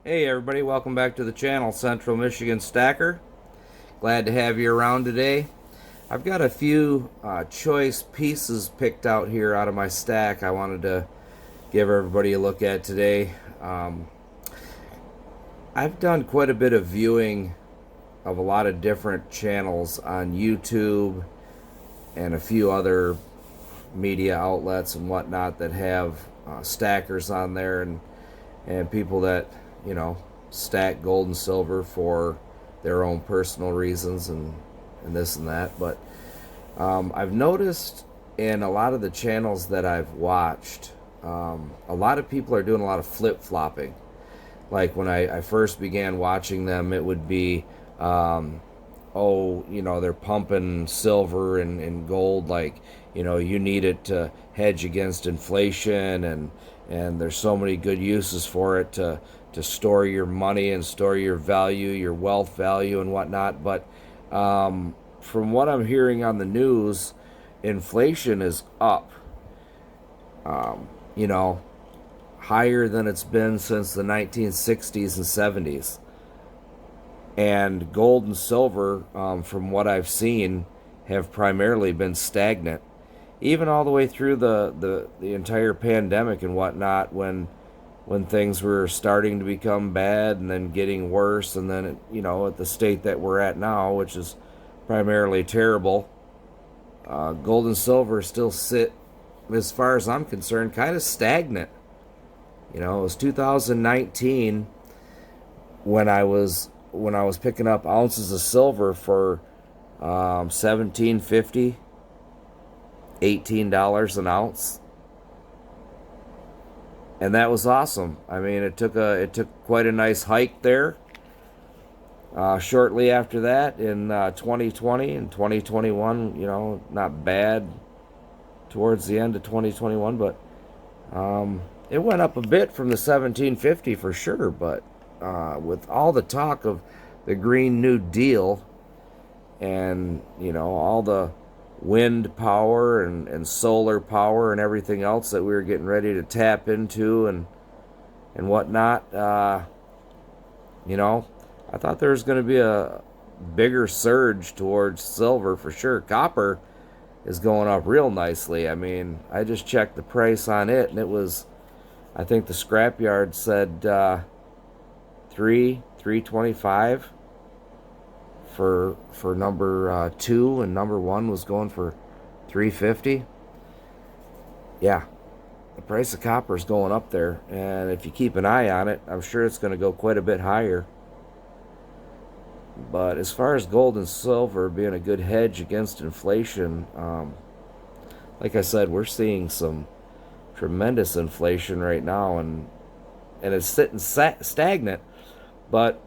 Hey everybody, welcome back to the channel, Central Michigan Stacker. Glad to have you around today. I've got a few choice pieces picked out here out of my stack I wanted to give everybody a look at today. I've done quite a bit of viewing of a lot of different channels on YouTube and a few other media outlets and whatnot that have stackers on there, and people that, you know, stack gold and silver for their own personal reasons and this and that. But I've noticed in a lot of the channels that I've watched, a lot of people are doing a lot of flip-flopping. Like when I first began watching them, it would be, oh, you know, they're pumping silver and gold, like, you know, you need it to hedge against inflation, and there's so many good uses for it to store your money and store your value, your wealth value and whatnot. But from what I'm hearing on the news, inflation is up, you know, higher than it's been since the 1960s and 70s. And gold and silver, from what I've seen, have primarily been stagnant, even all the way through the entire pandemic and whatnot, when things were starting to become bad and then getting worse, and then, you know, at the state that we're at now, which is primarily terrible, gold and silver still sit, as far as I'm concerned, kind of stagnant. You know, it was 2019 when I was picking up ounces of silver for $17.50, $18 an ounce. And that was awesome. I mean, it took quite a nice hike there. Shortly after that, in 2020 and 2021, you know, not bad towards the end of 2021, but it went up a bit from the 1750 for sure. But with all the talk of the Green New Deal and, you know, all the wind power and solar power and everything else that we were getting ready to tap into and whatnot, you know, I thought there was going to be a bigger surge towards silver for sure. Copper is going up real nicely. I mean, I just checked the price on it, and it was, I think the scrapyard said $3.25 for number 2, and number 1 was going for $3.50. Yeah, the price of copper is going up there, and if you keep an eye on it, I'm sure it's going to go quite a bit higher. But as far as gold and silver being a good hedge against inflation, like I said, we're seeing some tremendous inflation right now, and it's sitting stagnant. But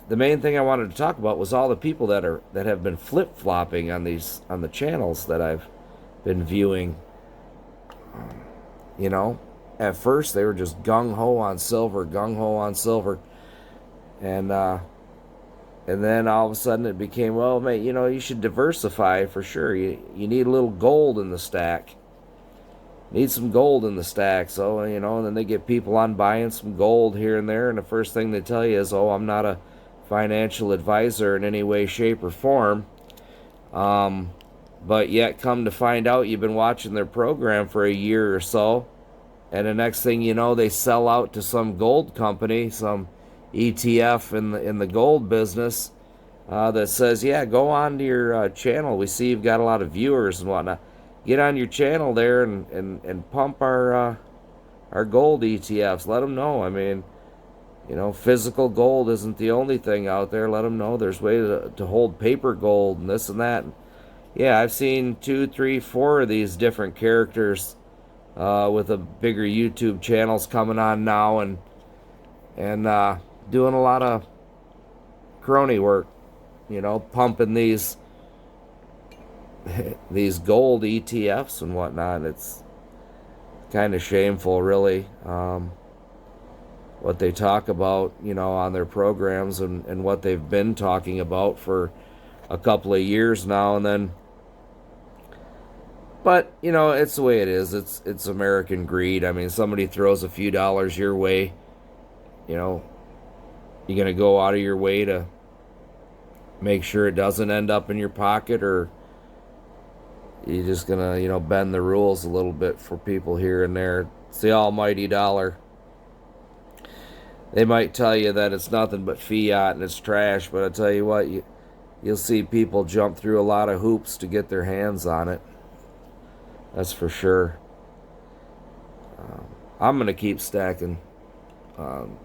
the main thing I wanted to talk about was all the people that have been flip-flopping on the channels that I've been viewing. You know, at first they were just gung-ho on silver, and then all of a sudden it became, well, mate, you know, you should diversify for sure. You need a little gold in the stack. Need some gold in the stack. So, you know, and then they get people on buying some gold here and there, and the first thing they tell you is, oh, I'm not a financial advisor in any way, shape, or form. But yet, come to find out, you've been watching their program for a year or so, and the next thing you know, they sell out to some gold company, some ETF in the gold business, that says, yeah, go on to your channel. We see you've got a lot of viewers and whatnot. Get on your channel there and pump our gold ETFs. Let them know. I mean, you know, physical gold isn't the only thing out there. Let them know there's ways to hold paper gold and this and that. Yeah, I've seen 2, 3, 4 of these different characters with the bigger YouTube channels coming on now and doing a lot of crony work, you know, pumping these gold ETFs and whatnot. It's kind of shameful, really, what they talk about, you know, on their programs and what they've been talking about for a couple of years now, and then. But you know, it's the way it is. It's American greed. I mean, somebody throws a few dollars your way, you know, you're gonna go out of your way to make sure it doesn't end up in your pocket, or you're just gonna, you know, bend the rules a little bit for people here and there. It's the almighty dollar. They might tell you that it's nothing but fiat and it's trash, but I tell you what, you'll see people jump through a lot of hoops to get their hands on it. That's for sure. I'm gonna keep stacking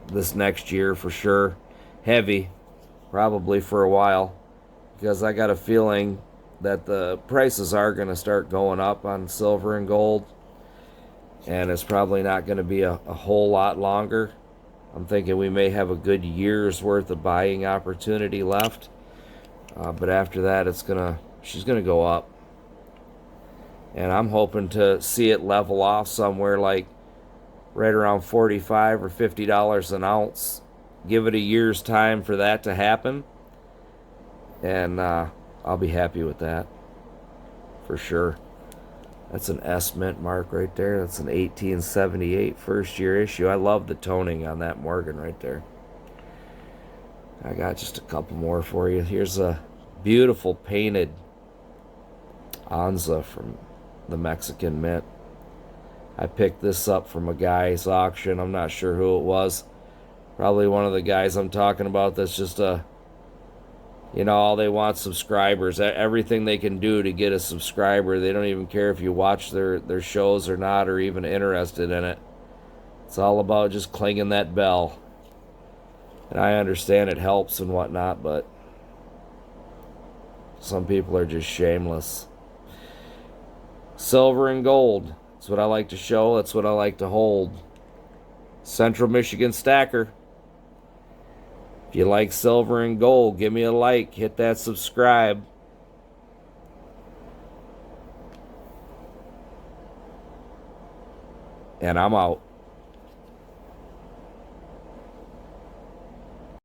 this next year for sure, heavy, probably for a while, because I got a feeling that the prices are going to start going up on silver and gold, and it's probably not going to be a whole lot longer. I'm thinking we may have a good year's worth of buying opportunity left, but after that, she's gonna go up, and I'm hoping to see it level off somewhere like right around $45 or $50 an ounce. Give it a year's time for that to happen, and I'll be happy with that for sure. That's an S Mint mark right there. That's an 1878 first year issue. I love the toning on that Morgan right there. I got just a couple more for you. Here's a beautiful painted Anza from the Mexican Mint. I picked this up from a guy's auction. I'm not sure who it was. Probably one of the guys I'm talking about that's just all they want subscribers. Everything they can do to get a subscriber. They don't even care if you watch their shows or not, or even interested in it. It's all about just clanging that bell. And I understand it helps and whatnot, but some people are just shameless. Silver and gold. That's what I like to show. That's what I like to hold. Central Michigan Stacker. If you like silver and gold, give me a like. Hit that subscribe. And I'm out.